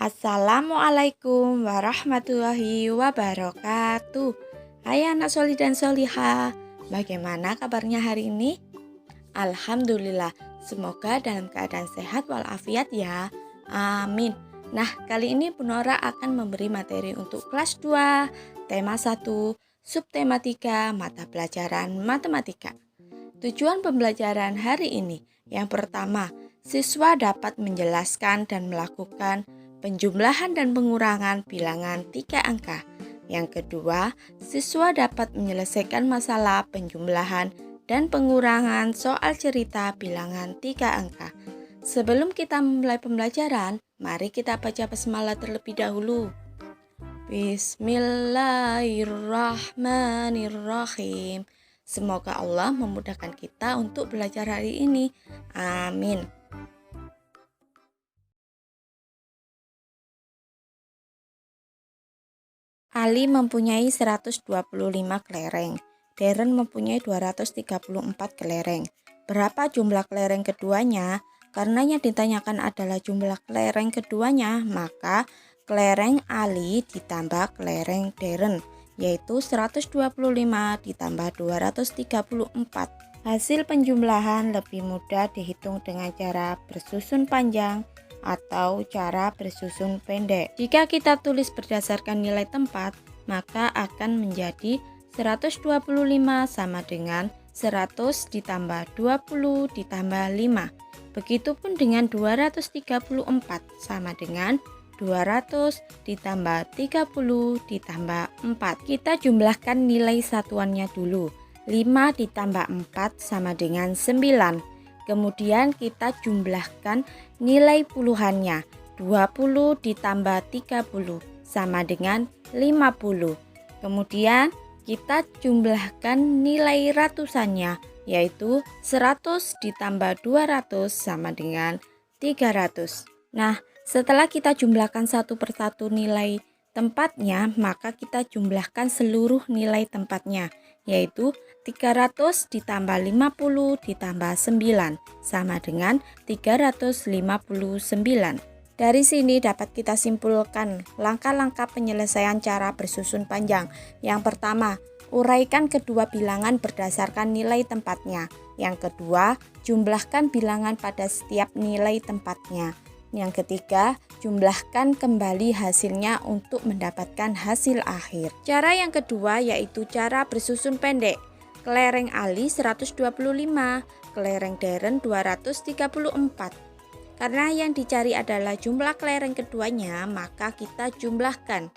Assalamualaikum warahmatullahi wabarakatuh. Hai anak solih dan solihah, bagaimana kabarnya hari ini? Alhamdulillah, semoga dalam keadaan sehat walafiat ya. Amin. Nah, kali ini Bu Nora akan memberi materi untuk kelas 2, tema 1, subtema 3, mata pelajaran matematika. Tujuan pembelajaran hari ini, yang pertama, siswa dapat menjelaskan dan melakukan penjumlahan dan pengurangan bilangan 3 angka. Yang kedua, siswa dapat menyelesaikan masalah penjumlahan dan pengurangan soal cerita bilangan 3 angka. Sebelum kita memulai pembelajaran, mari kita baca basmalah terlebih dahulu. Bismillahirrahmanirrahim. Semoga Allah memudahkan kita untuk belajar hari ini. Amin. Ali mempunyai 125 kelereng. Darren mempunyai 234 kelereng. Berapa jumlah kelereng keduanya? Karena yang ditanyakan adalah jumlah kelereng keduanya, maka kelereng Ali ditambah kelereng Darren, yaitu 125 ditambah 234. Hasil penjumlahan lebih mudah dihitung dengan cara bersusun panjang atau cara bersusun pendek. Jika kita tulis berdasarkan nilai tempat, maka akan menjadi 125 sama dengan 100 ditambah 20 ditambah 5. Begitupun dengan 234 sama dengan 200 ditambah 30 ditambah 4. Kita jumlahkan nilai satuannya dulu. 5 ditambah 4 sama dengan 9. Kemudian kita jumlahkan nilai puluhannya. 20 ditambah 30 sama dengan 50. Kemudian kita jumlahkan nilai ratusannya, yaitu 100 ditambah 200 sama dengan 300. Nah, setelah kita jumlahkan satu persatu nilai tempatnya, maka kita jumlahkan seluruh nilai tempatnya, yaitu 300 ditambah 50 ditambah 9 sama dengan 359. Dari sini dapat kita simpulkan langkah-langkah penyelesaian cara bersusun panjang. Yang pertama, uraikan kedua bilangan berdasarkan nilai tempatnya. Yang kedua, jumlahkan bilangan pada setiap nilai tempatnya. Yang ketiga, jumlahkan kembali hasilnya untuk mendapatkan hasil akhir. Cara yang kedua yaitu cara bersusun pendek. Kelereng Ali 125, kelereng Darren 234. Karena yang dicari adalah jumlah kelereng keduanya, maka kita jumlahkan.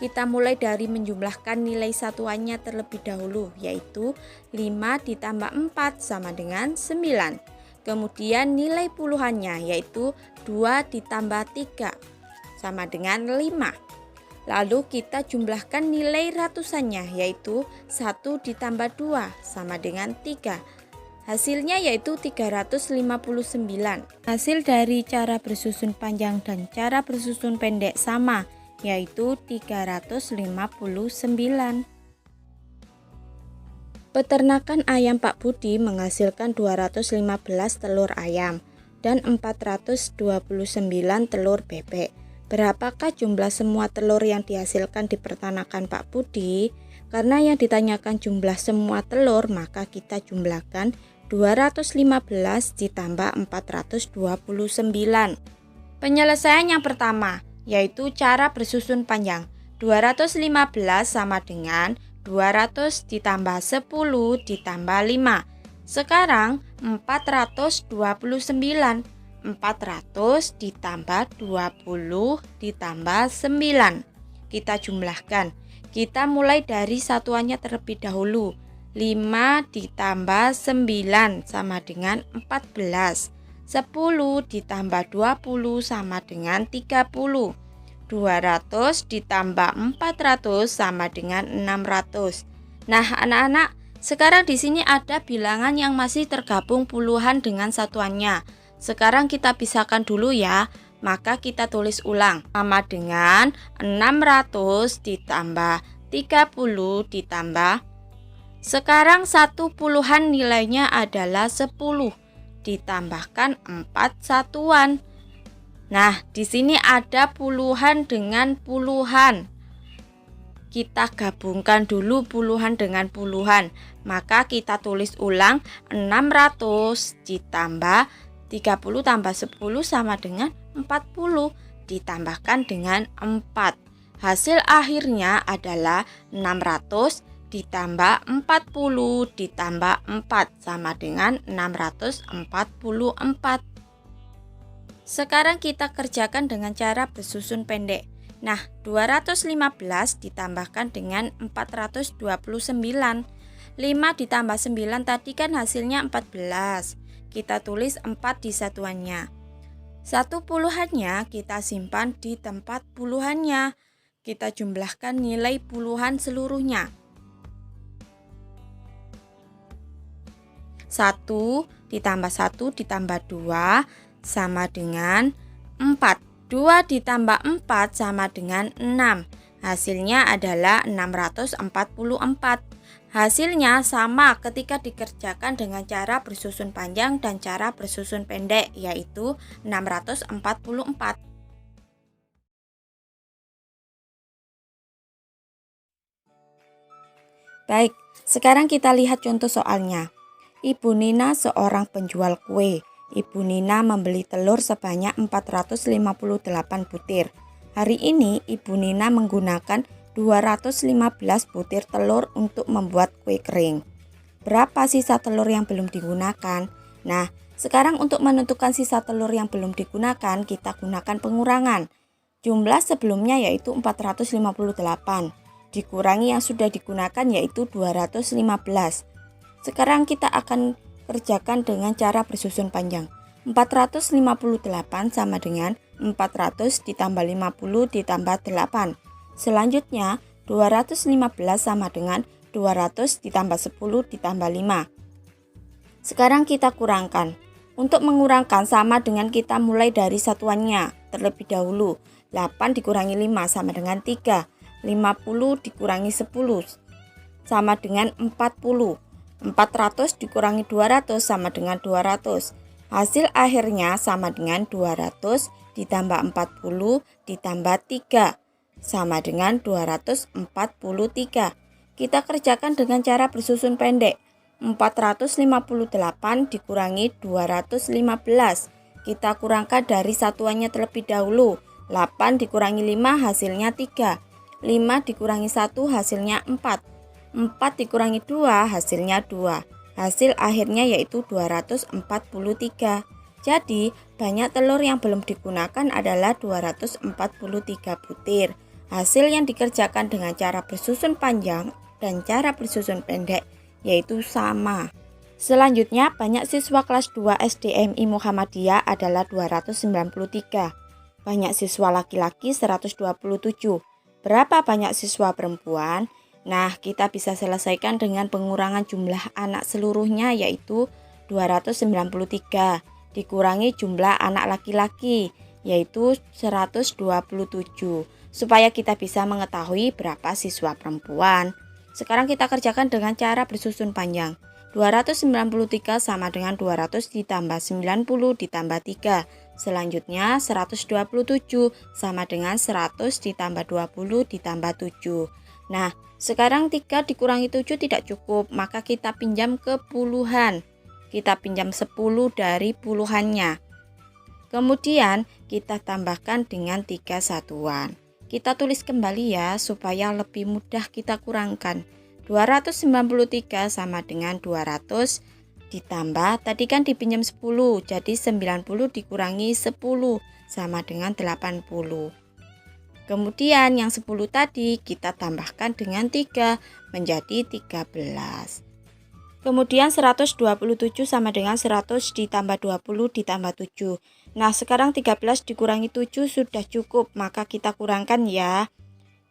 Kita mulai dari menjumlahkan nilai satuannya terlebih dahulu, yaitu 5 ditambah 4 sama dengan 9. Kemudian nilai puluhannya yaitu 2 ditambah 3 sama dengan 5. Lalu kita jumlahkan nilai ratusannya yaitu 1 ditambah 2 sama dengan 3. Hasilnya yaitu 359. Hasil dari cara bersusun panjang dan cara bersusun pendek sama, yaitu 359. Peternakan ayam Pak Budi menghasilkan 215 telur ayam dan 429 telur bebek. Berapakah jumlah semua telur yang dihasilkan di peternakan Pak Budi? Karena yang ditanyakan jumlah semua telur, maka kita jumlahkan 215 ditambah 429. Penyelesaian yang pertama yaitu cara bersusun panjang. 215 sama dengan 200 ditambah 10 ditambah 5. Sekarang 429. 400 ditambah 20 ditambah 9. Kita jumlahkan. Kita mulai dari satuannya terlebih dahulu. 5 ditambah 9 sama dengan 14. 10 ditambah 20 sama dengan 30. 200 ditambah 400 sama dengan 600. Nah, anak-anak, sekarang di sini ada bilangan yang masih tergabung puluhan dengan satuannya. Sekarang kita pisahkan dulu ya. Maka kita tulis ulang. Sama dengan 600 ditambah 30 ditambah. Sekarang satu puluhan nilainya adalah 10. Ditambahkan 4 satuan. Nah, di sini ada puluhan dengan puluhan. Kita gabungkan dulu puluhan dengan puluhan. Maka kita tulis ulang 600 ditambah 30 tambah 10 sama dengan 40. Ditambahkan dengan 4. Hasil akhirnya adalah 600 ditambah 40 ditambah 4 sama dengan 644. Sekarang kita kerjakan dengan cara bersusun pendek. Nah, 215 ditambahkan dengan 429. 5 ditambah 9 tadi kan hasilnya 14. Kita tulis 4 di satuannya. Satu puluhannya kita simpan di tempat puluhannya. Kita jumlahkan nilai puluhan seluruhnya. 1 ditambah 1 ditambah 2 sama dengan 4. 2 ditambah 4 sama dengan 6. Hasilnya adalah 644. Hasilnya sama ketika dikerjakan dengan cara bersusun panjang dan cara bersusun pendek, yaitu 644. Baik, sekarang kita lihat contoh soalnya. Ibu Nina seorang penjual kue. Ibu Nina membeli telur sebanyak 458 butir. Hari ini Ibu Nina menggunakan 215 butir telur untuk membuat kue kering. Berapa sisa telur yang belum digunakan? Nah, sekarang untuk menentukan sisa telur yang belum digunakan, kita gunakan pengurangan. Jumlah sebelumnya yaitu 458, dikurangi yang sudah digunakan yaitu 215. Sekarang kita akan kerjakan dengan cara bersusun panjang. 458 sama dengan 400 ditambah 50 ditambah 8. Selanjutnya 215 sama dengan 200 ditambah 10 ditambah 5. Sekarang kita kurangkan. Untuk mengurangkan sama dengan kita mulai dari satuannya terlebih dahulu. 8 dikurangi 5 sama dengan 3. 50 dikurangi 10 sama dengan 40. 400 dikurangi 200 sama dengan 200. Hasil akhirnya sama dengan 200 ditambah 40 ditambah 3 sama dengan 243. Kita kerjakan dengan cara bersusun pendek. 458 dikurangi 215. Kita kurangkan dari satuannya terlebih dahulu. 8 dikurangi 5 hasilnya 3. 5 dikurangi 1 hasilnya 4. 4 dikurangi 2 hasilnya 2. Hasil akhirnya yaitu 243. Jadi banyak telur yang belum digunakan adalah 243 butir. Hasil yang dikerjakan dengan cara bersusun panjang dan cara bersusun pendek yaitu sama. Selanjutnya banyak siswa kelas 2 SDMI Muhammadiyah adalah 293. Banyak siswa laki-laki 127. Berapa banyak siswa perempuan? Nah, kita bisa selesaikan dengan pengurangan jumlah anak seluruhnya yaitu 293 dikurangi jumlah anak laki-laki yaitu 127 supaya kita bisa mengetahui berapa siswa perempuan. Sekarang kita kerjakan dengan cara bersusun panjang. 293 sama dengan 200 ditambah 90 ditambah 3. Selanjutnya 127 sama dengan 100 ditambah 20 ditambah 7. Nah, sekarang 3 dikurangi 7 tidak cukup, maka kita pinjam ke puluhan. Kita pinjam 10 dari puluhannya. Kemudian kita tambahkan dengan 3 satuan. Kita tulis kembali ya, supaya lebih mudah kita kurangkan. 293 sama dengan 200 ditambah, tadi kan dipinjam 10, jadi 90 dikurangi 10 sama dengan 80. Kemudian yang 10 tadi kita tambahkan dengan 3 menjadi 13. Kemudian 127 sama dengan 100 ditambah 20 ditambah 7. Nah, sekarang 13 dikurangi 7 sudah cukup, maka kita kurangkan ya.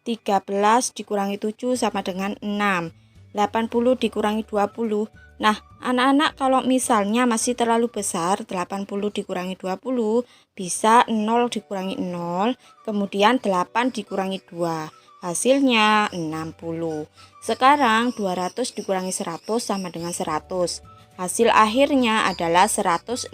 13 dikurangi 7 sama dengan 6. 80 dikurangi 20. Nah, anak-anak kalau misalnya masih terlalu besar, 80 dikurangi 20 bisa 0 dikurangi 0, kemudian 8 dikurangi 2. Hasilnya 60. Sekarang 200 dikurangi 100 sama dengan 100. Hasil akhirnya adalah 166.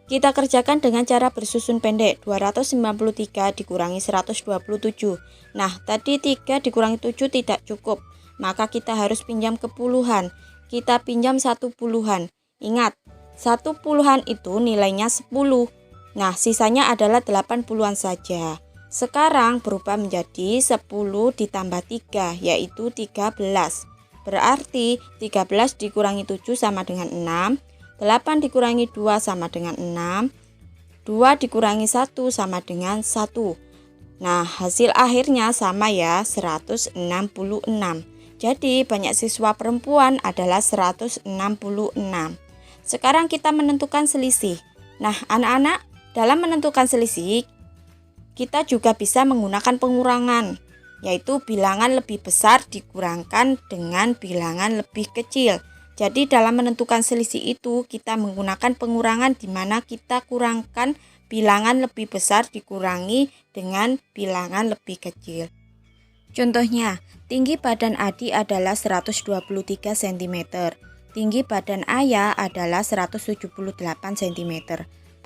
Kita kerjakan dengan cara bersusun pendek. 293 dikurangi 127. Nah, tadi 3 dikurangi 7 tidak cukup. Maka kita harus pinjam ke puluhan. Kita pinjam 1 puluhan. Ingat, 1 puluhan itu nilainya 10. Nah, sisanya adalah 8 puluhan saja. Sekarang berubah menjadi 10 ditambah 3, yaitu 13. Berarti 13 dikurangi 7 sama dengan 6. 8 dikurangi 2 sama dengan 6. 2 dikurangi 1 sama dengan 1. Nah, hasil akhirnya sama ya, 166. Jadi, banyak siswa perempuan adalah 166. Sekarang kita menentukan selisih. Nah, anak-anak, dalam menentukan selisih, kita juga bisa menggunakan pengurangan, yaitu bilangan lebih besar dikurangkan dengan bilangan lebih kecil. Jadi dalam menentukan selisih itu kita menggunakan pengurangan di mana kita kurangkan bilangan lebih besar dikurangi dengan bilangan lebih kecil. Contohnya, tinggi badan Adi adalah 123 cm, tinggi badan Ayah adalah 178 cm.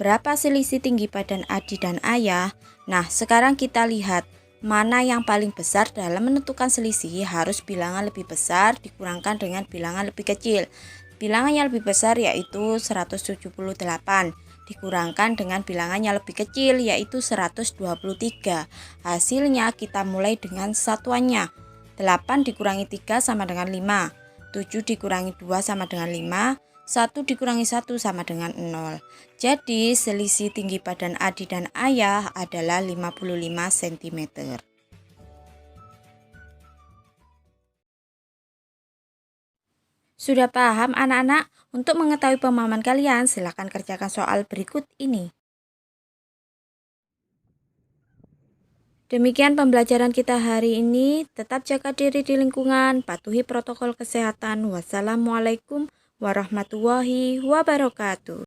Berapa selisih tinggi badan Adi dan Ayah? Nah, sekarang kita lihat mana yang paling besar. Dalam menentukan selisih harus bilangan lebih besar dikurangkan dengan bilangan lebih kecil. Bilangan yang lebih besar yaitu 178 dikurangkan dengan bilangan yang lebih kecil yaitu 123. Hasilnya kita mulai dengan satuannya. 8 dikurangi 3 sama dengan 5. 7 dikurangi 2 sama dengan 5. 1 dikurangi 1 sama dengan 0. Jadi selisih tinggi badan Adi dan Ayah adalah 55 cm. Sudah paham anak-anak? Untuk mengetahui pemahaman kalian, silakan kerjakan soal berikut ini. Demikian pembelajaran kita hari ini. Tetap jaga diri di lingkungan, patuhi protokol kesehatan. Wassalamualaikum warahmatullahi wabarakatuh.